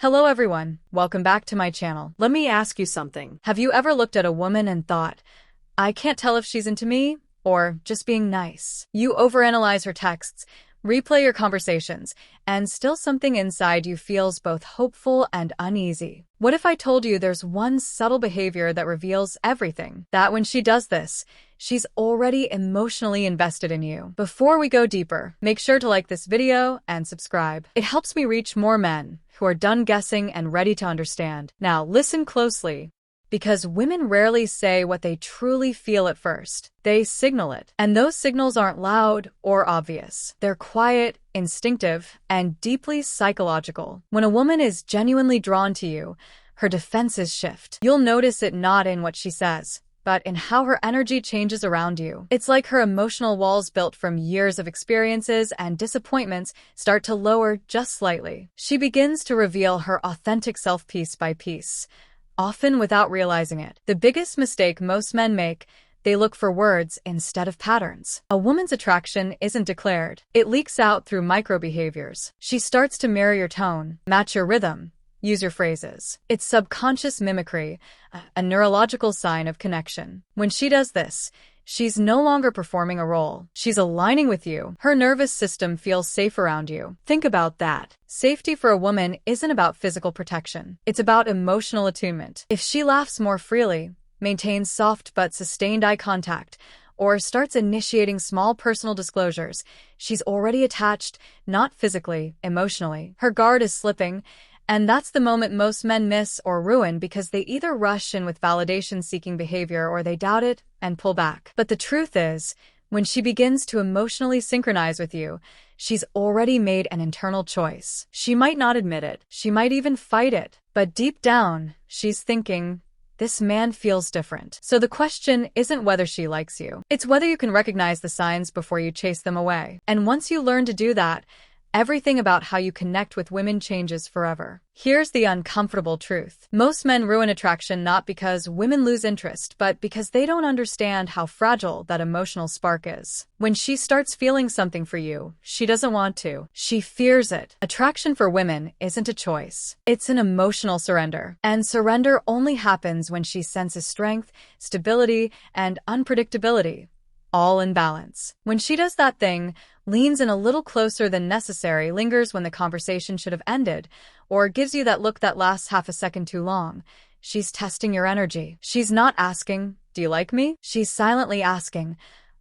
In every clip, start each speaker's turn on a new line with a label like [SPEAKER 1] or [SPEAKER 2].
[SPEAKER 1] Hello everyone, welcome back to my channel. Let me ask you something. Have you ever looked at a woman and thought, I can't tell if she's into me or just being nice? You overanalyze her texts, replay your conversations, and still something inside you feels both hopeful and uneasy. What if I told you there's one subtle behavior that reveals everything? That when she does this, she's already emotionally invested in you. Before we go deeper, make sure to like this video and subscribe. It helps me reach more men who are done guessing and ready to understand. Now listen closely, because women rarely say what they truly feel at first. They signal it. And those signals aren't loud or obvious. They're quiet, instinctive, and deeply psychological. When a woman is genuinely drawn to you, her defenses shift. You'll notice it not in what she says, but in how her energy changes around you. It's like her emotional walls built from years of experiences and disappointments start to lower just slightly. She begins to reveal her authentic self piece by piece, often without realizing it. The biggest mistake most men make, they look for words instead of patterns. A woman's attraction isn't declared. It leaks out through micro-behaviors. She starts to mirror your tone, match your rhythm, use your phrases. It's subconscious mimicry, a neurological sign of connection. When she does this, she's no longer performing a role. She's aligning with you. Her nervous system feels safe around you. Think about that. Safety for a woman isn't about physical protection. It's about emotional attunement. If she laughs more freely, maintains soft but sustained eye contact, or starts initiating small personal disclosures, she's already attached, not physically, emotionally. Her guard is slipping, and that's the moment most men miss or ruin because they either rush in with validation-seeking behavior or they doubt it and pull back. But the truth is, when she begins to emotionally synchronize with you, she's already made an internal choice. She might not admit it. She might even fight it. But deep down, she's thinking, this man feels different. So the question isn't whether she likes you. It's whether you can recognize the signs before you chase them away. And once you learn to do that, everything about how you connect with women changes forever. Here's the uncomfortable truth. Most men ruin attraction not because women lose interest, but because they don't understand how fragile that emotional spark is. When she starts feeling something for you, she doesn't want to. She fears it. Attraction for women isn't a choice. It's an emotional surrender. And surrender only happens when she senses strength, stability, and unpredictability, all in balance. When she does that thing, leans in a little closer than necessary, lingers when the conversation should have ended, or gives you that look that lasts half a second too long, she's testing your energy. She's not asking, do you like me? She's silently asking,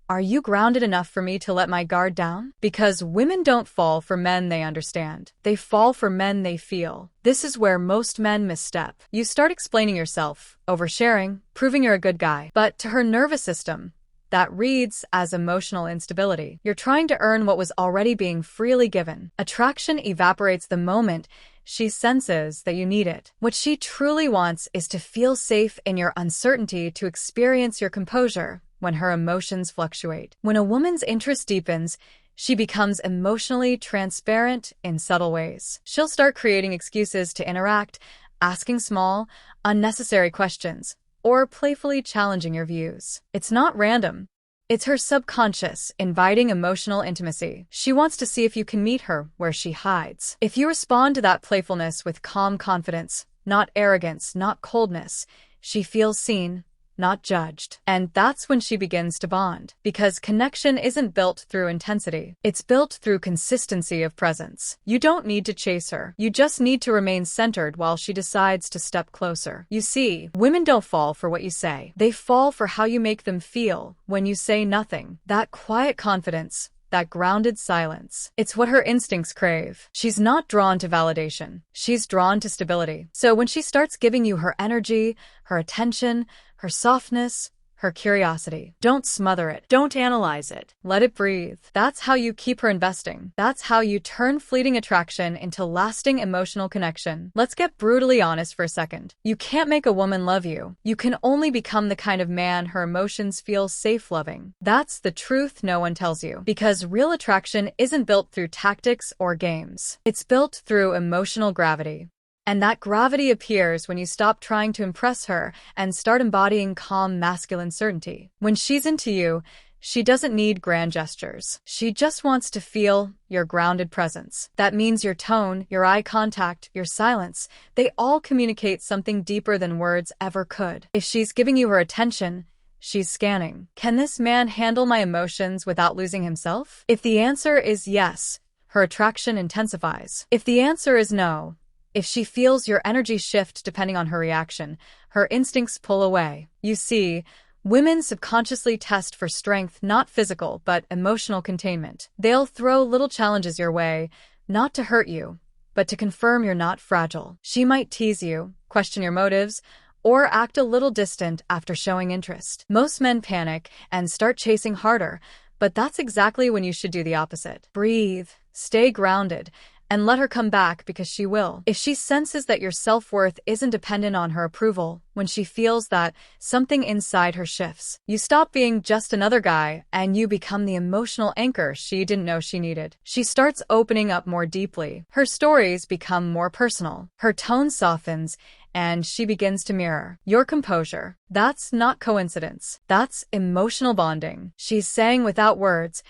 [SPEAKER 1] are you grounded enough for me to let my guard down? Because women don't fall for men they understand. They fall for men they feel. This is where most men misstep. You start explaining yourself, oversharing, proving you're a good guy. But to her nervous system, that reads as emotional instability. You're trying to earn what was already being freely given. Attraction evaporates the moment she senses that you need it. What she truly wants is to feel safe in your uncertainty, to experience your composure when her emotions fluctuate. When a woman's interest deepens, she becomes emotionally transparent in subtle ways. She'll start creating excuses to interact, asking small, unnecessary questions, or playfully challenging your views. It's not random. It's her subconscious inviting emotional intimacy. She wants to see if you can meet her where she hides. If you respond to that playfulness with calm confidence, not arrogance, not coldness, she feels seen, not judged. And that's when she begins to bond. Because connection isn't built through intensity. It's built through consistency of presence. You don't need to chase her. You just need to remain centered while she decides to step closer. You see, women don't fall for what you say. They fall for how you make them feel when you say nothing. That quiet confidence, that grounded silence. It's what her instincts crave. She's not drawn to validation. She's drawn to stability. So when she starts giving you her energy, her attention, her softness, her curiosity, don't smother it. Don't analyze it. Let it breathe. That's how you keep her investing. That's how you turn fleeting attraction into lasting emotional connection. Let's get brutally honest for a second. You can't make a woman love you. You can only become the kind of man her emotions feel safe loving. That's the truth no one tells you. Because real attraction isn't built through tactics or games. It's built through emotional gravity. And that gravity appears when you stop trying to impress her and start embodying calm masculine certainty. When she's into you, She doesn't need grand gestures. She just wants to feel your grounded presence. That means your tone, your eye contact, your silence, they all communicate something deeper than words ever could. If she's giving you her attention, she's scanning. Can this man handle my emotions without losing himself? If the answer is yes, her attraction intensifies. If the answer is no, if she feels your energy shift depending on her reaction, her instincts pull away. You see, women subconsciously test for strength, not physical, but emotional containment. They'll throw little challenges your way, not to hurt you, but to confirm you're not fragile. She might tease you, question your motives, or act a little distant after showing interest. Most men panic and start chasing harder, but that's exactly when you should do the opposite. Breathe, stay grounded, and let her come back because she will. If she senses that your self-worth isn't dependent on her approval, when she feels that, something inside her shifts. You stop being just another guy, and you become the emotional anchor she didn't know she needed. She starts opening up more deeply. Her stories become more personal. Her tone softens, and she begins to mirror your composure. That's not coincidence. That's emotional bonding. She's saying without words,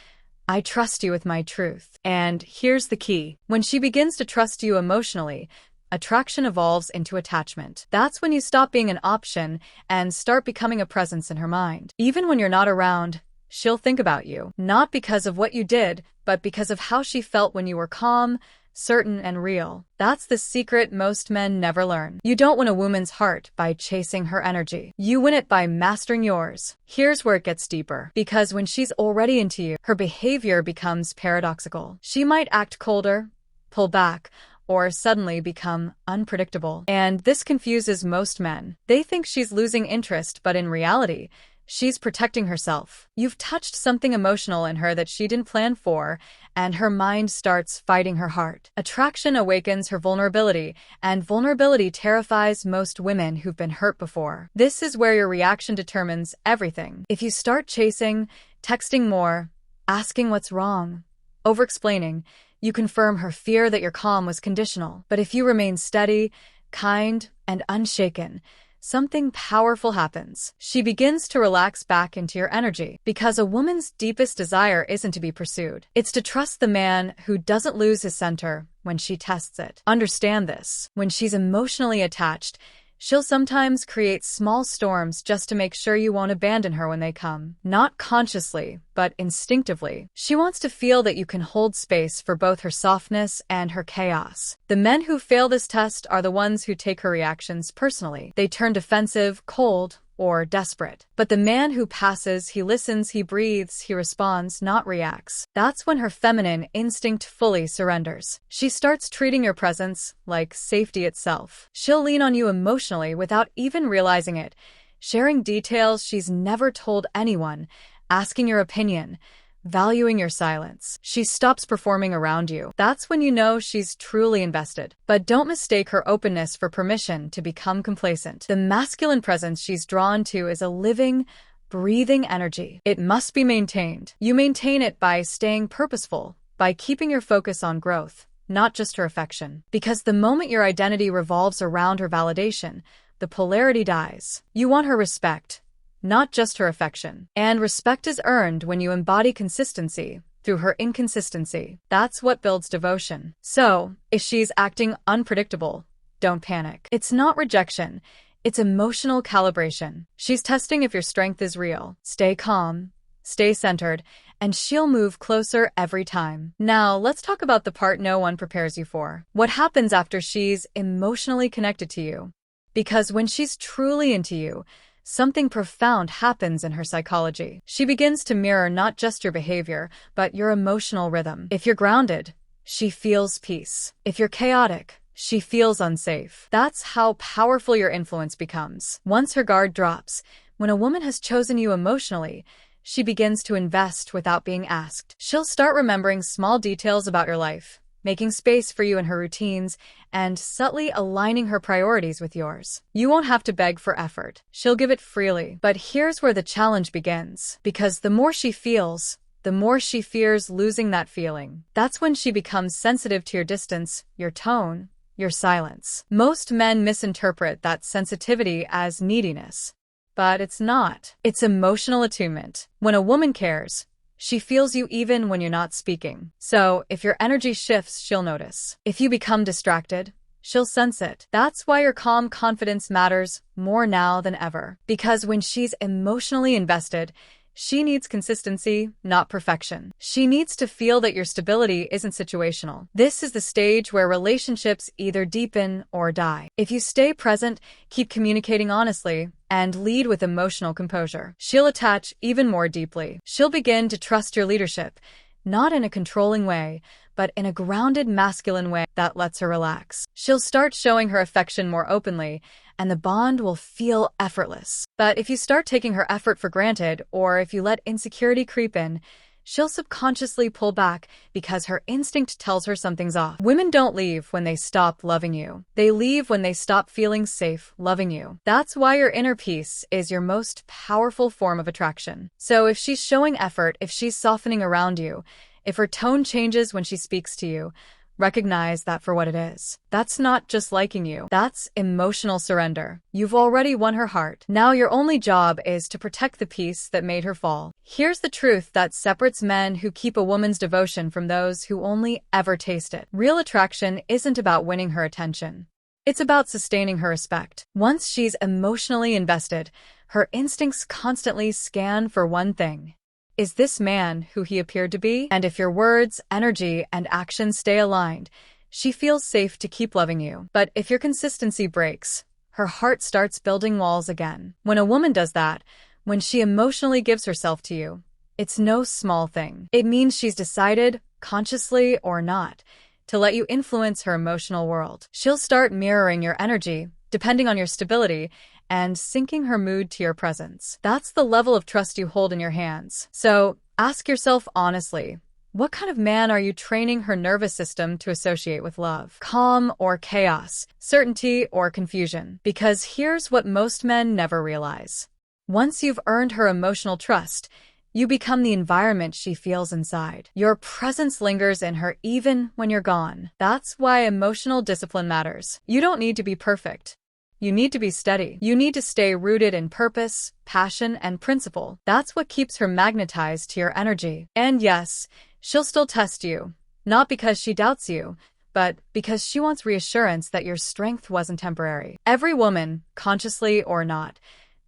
[SPEAKER 1] I trust you with my truth. And here's the key. When she begins to trust you emotionally, attraction evolves into attachment. That's when you stop being an option and start becoming a presence in her mind. Even when you're not around, she'll think about you. Not because of what you did, but because of how she felt when you were calm, certain, and real. That's the secret most men never learn. You don't win a woman's heart by chasing her energy. You win it by mastering yours. Here's where it gets deeper. Because when she's already into you, her behavior becomes paradoxical. She might act colder, pull back, or suddenly become unpredictable. And this confuses most men. They think she's losing interest, but in reality, she's protecting herself. You've touched something emotional in her that she didn't plan for, and her mind starts fighting her heart. Attraction awakens her vulnerability, and vulnerability terrifies most women who've been hurt before. This is where your reaction determines everything. If you start chasing, texting more, asking what's wrong, over-explaining, you confirm her fear that your calm was conditional. But if you remain steady, kind, and unshaken, something powerful happens. She begins to relax back into your energy. Because a woman's deepest desire isn't to be pursued. It's to trust the man who doesn't lose his center when she tests it. Understand this. When she's emotionally attached, she'll sometimes create small storms just to make sure you won't abandon her when they come. Not consciously, but instinctively. She wants to feel that you can hold space for both her softness and her chaos. The men who fail this test are the ones who take her reactions personally. They turn defensive, cold, or desperate. But the man who passes, he listens, he breathes, he responds, not reacts. That's when her feminine instinct fully surrenders. She starts treating your presence like safety itself. She'll lean on you emotionally without even realizing it, sharing details she's never told anyone, asking your opinion, valuing your silence. She stops performing around you. That's when you know she's truly invested. But don't mistake her openness for permission to become complacent. The masculine presence she's drawn to is a living, breathing energy. It must be maintained. You maintain it by staying purposeful, by keeping your focus on growth, not just her affection. Because the moment your identity revolves around her validation, the polarity dies. You want her respect, not just her affection. And respect is earned when you embody consistency through her inconsistency. That's what builds devotion. So, if she's acting unpredictable, don't panic. It's not rejection, it's emotional calibration. She's testing if your strength is real. Stay calm, stay centered, and she'll move closer every time. Now, let's talk about the part no one prepares you for. What happens after she's emotionally connected to you? Because when she's truly into you, something profound happens in her psychology. She begins to mirror not just your behavior, but your emotional rhythm. If you're grounded, she feels peace. If you're chaotic, she feels unsafe. That's how powerful your influence becomes. Once her guard drops, when a woman has chosen you emotionally, she begins to invest without being asked. She'll start remembering small details about your life, making space for you in her routines, and subtly aligning her priorities with yours. You won't have to beg for effort. She'll give it freely. But here's where the challenge begins. Because the more she feels, the more she fears losing that feeling. That's when she becomes sensitive to your distance, your tone, your silence. Most men misinterpret that sensitivity as neediness. but it's not. It's emotional attunement. When a woman cares, she feels you even when you're not speaking. So, if your energy shifts, she'll notice. If you become distracted, she'll sense it. That's why your calm confidence matters more now than ever. Because when she's emotionally invested, she needs consistency, not perfection. She needs to feel that your stability isn't situational. This is the stage where relationships either deepen or die. If you stay present, keep communicating honestly, and lead with emotional composure, she'll attach even more deeply. She'll begin to trust your leadership, not in a controlling way, but in a grounded masculine way that lets her relax. She'll start showing her affection more openly, and the bond will feel effortless. But if you start taking her effort for granted, or if you let insecurity creep in, she'll subconsciously pull back because her instinct tells her something's off. Women don't leave when they stop loving you. They leave when they stop feeling safe loving you. That's why your inner peace is your most powerful form of attraction. So if she's showing effort, if she's softening around you, if her tone changes when she speaks to you, recognize that for what it is. That's not just liking you. That's emotional surrender. You've already won her heart. Now your only job is to protect the peace that made her fall. Here's the truth that separates men who keep a woman's devotion from those who only ever taste it. Real attraction isn't about winning her attention. It's about sustaining her respect. Once she's emotionally invested, her instincts constantly scan for one thing. Is this man who he appeared to be? And if your words, energy, and actions stay aligned, she feels safe to keep loving you. But if your consistency breaks, her heart starts building walls again. When a woman does that, when she emotionally gives herself to you, it's no small thing. It means she's decided, consciously or not, to let you influence her emotional world. She'll start mirroring your energy, depending on your stability, and syncing her mood to your presence. That's the level of trust you hold in your hands. So ask yourself honestly, what kind of man are you training her nervous system to associate with love? Calm or chaos? Certainty or confusion? Because here's what most men never realize. Once you've earned her emotional trust, you become the environment she feels inside. Your presence lingers in her even when you're gone. That's why emotional discipline matters. You don't need to be perfect. You need to be steady. You need to stay rooted in purpose, passion, and principle. That's what keeps her magnetized to your energy. And yes, she'll still test you, not because she doubts you, but because she wants reassurance that your strength wasn't temporary. Every woman, consciously or not,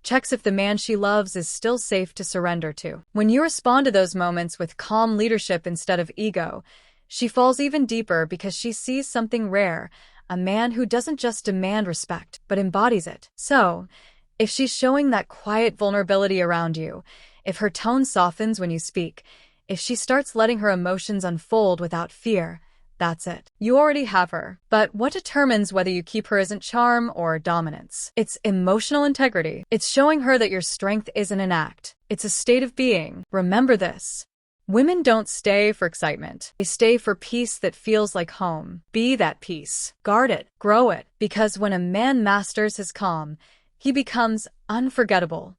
[SPEAKER 1] checks if the man she loves is still safe to surrender to. When you respond to those moments with calm leadership instead of ego, she falls even deeper because she sees something rare, a man who doesn't just demand respect, but embodies it. So, if she's showing that quiet vulnerability around you, if her tone softens when you speak, if she starts letting her emotions unfold without fear, that's it. You already have her. But what determines whether you keep her isn't charm or dominance? It's emotional integrity. It's showing her that your strength isn't an act. It's a state of being. Remember this. Women don't stay for excitement. They stay for peace that feels like home. Be that peace. Guard it. Grow it. Because when a man masters his calm, he becomes unforgettable.